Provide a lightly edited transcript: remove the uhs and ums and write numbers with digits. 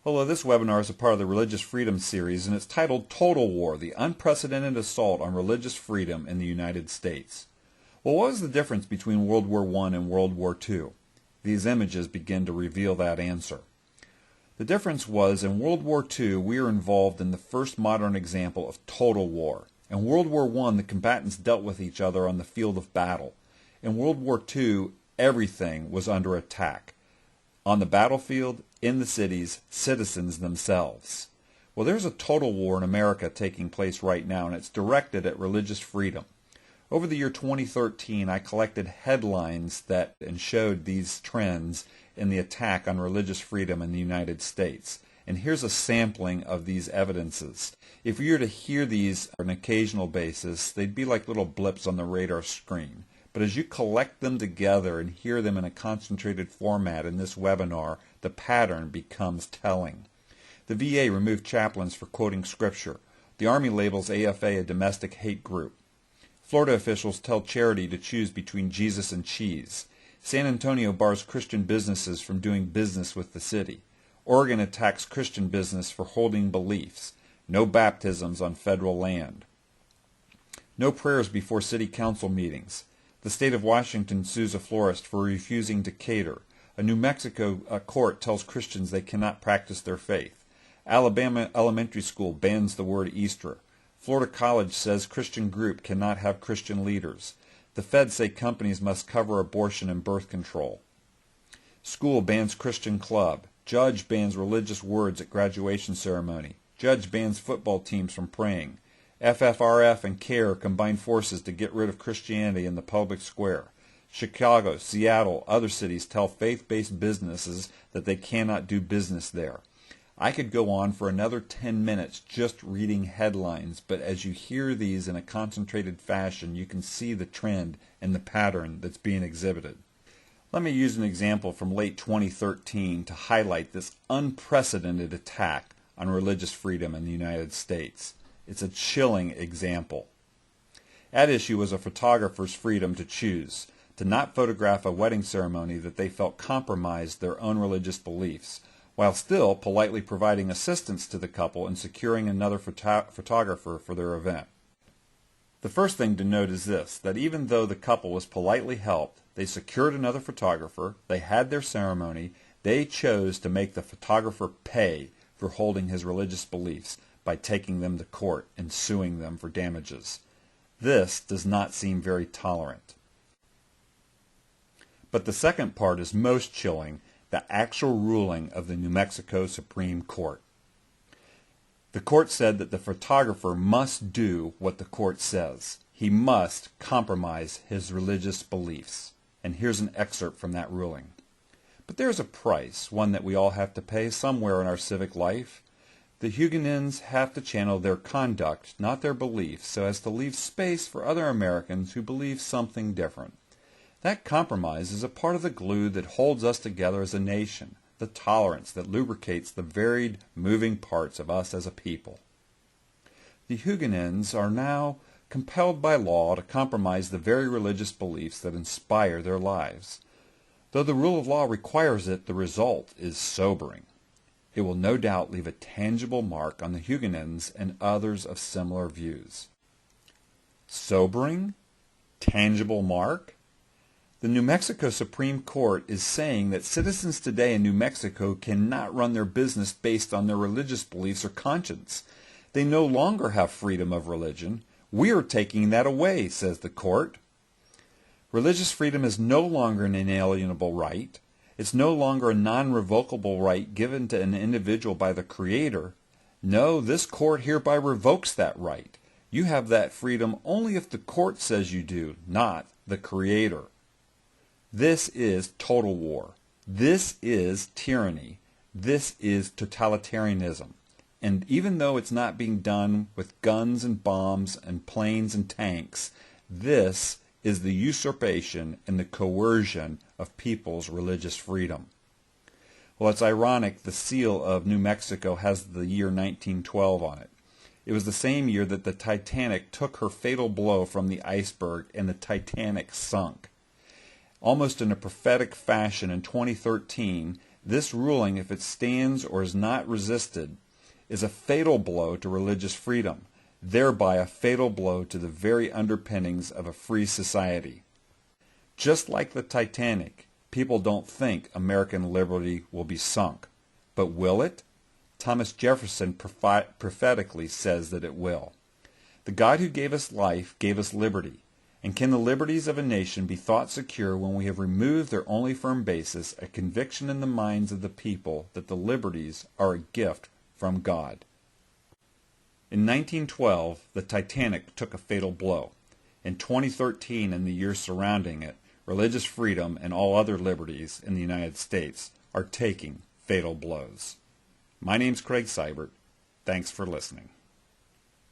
Hello, this webinar is a part of the Religious Freedom series, and it's titled Total War, the Unprecedented Assault on Religious Freedom in the United States. Well, what was the difference between World War I and World War II? These images begin to reveal that answer. The difference was, in World War II, we were involved in the first modern example of total war. In World War I, the combatants dealt with each other on the field of battle. In World War II, everything was under attack. On the battlefield, in the cities, citizens themselves. Well, there's a total war in America taking place right now, and it's directed at religious freedom. Over the year 2013, I collected headlines that and showed these trends in the attack on religious freedom in the United States. And here's a sampling of these evidences. If you were to hear these on an occasional basis, they'd be like little blips on the radar screen. But as you collect them together and hear them in a concentrated format in this webinar, the pattern becomes telling. The VA removed chaplains for quoting Scripture. The Army labels AFA a domestic hate group. Florida officials tell charity to choose between Jesus and cheese. San Antonio bars Christian businesses from doing business with the city. Oregon attacks Christian business for holding beliefs. No baptisms on federal land. No prayers before city council meetings. The state of Washington sues a florist for refusing to cater. A New Mexico court tells Christians they cannot practice their faith. Alabama elementary school bans the word Easter. Florida college says Christian group cannot have Christian leaders. The feds say companies must cover abortion and birth control. School bans Christian club. Judge bans religious words at graduation ceremony. Judge bans football teams from praying. FFRF and CARE combine forces to get rid of Christianity in the public square. Chicago, Seattle, other cities tell faith-based businesses that they cannot do business there. I could go on for another 10 minutes just reading headlines, but as you hear these in a concentrated fashion, you can see the trend and the pattern that's being exhibited. Let me use an example from late 2013 to highlight this unprecedented attack on religious freedom in the United States. It's a chilling example. At issue was a photographer's freedom to choose, to not photograph a wedding ceremony that they felt compromised their own religious beliefs, while still politely providing assistance to the couple in securing another photographer for their event. The first thing to note is this, that even though the couple was politely helped, they secured another photographer, they had their ceremony, they chose to make the photographer pay for holding his religious beliefs by taking them to court and suing them for damages. This does not seem very tolerant. But the second part is most chilling, the actual ruling of the New Mexico Supreme Court. The court said that the photographer must do what the court says. He must compromise his religious beliefs. And here's an excerpt from that ruling. But there's a price, one that we all have to pay somewhere in our civic life. The Huguenots have to channel their conduct, not their beliefs, so as to leave space for other Americans who believe something different. That compromise is a part of the glue that holds us together as a nation, the tolerance that lubricates the varied, moving parts of us as a people. The Huguenots are now compelled by law to compromise the very religious beliefs that inspire their lives. Though the rule of law requires it, the result is sobering. It will no doubt leave a tangible mark on the Huguenots and others of similar views. Sobering? Tangible mark? The New Mexico Supreme Court is saying that citizens today in New Mexico cannot run their business based on their religious beliefs or conscience. They no longer have freedom of religion. We are taking that away, says the court. Religious freedom is no longer an inalienable right. It's no longer a non-revocable right given to an individual by the Creator. No, this court hereby revokes that right. You have that freedom only if the court says you do, not the Creator. This is total war. This is tyranny. This is totalitarianism. And even though it's not being done with guns and bombs and planes and tanks, this is the usurpation and the coercion of people's religious freedom. Well, it's ironic the seal of New Mexico has the year 1912 on it. It was the same year that the Titanic took her fatal blow from the iceberg and the Titanic sunk. Almost in a prophetic fashion in 2013, This ruling, if it stands or is not resisted, is a fatal blow to religious freedom, thereby a fatal blow to the very underpinnings of a free society. Just like the Titanic, people don't think American liberty will be sunk. But will it? Thomas Jefferson prophetically says that it will. The God who gave us life gave us liberty. And can the liberties of a nation be thought secure when we have removed their only firm basis, a conviction in the minds of the people that the liberties are a gift from God? In 1912, the Titanic took a fatal blow. In 2013 and the years surrounding it, religious freedom and all other liberties in the United States are taking fatal blows. My name's Craig Seibert. Thanks for listening.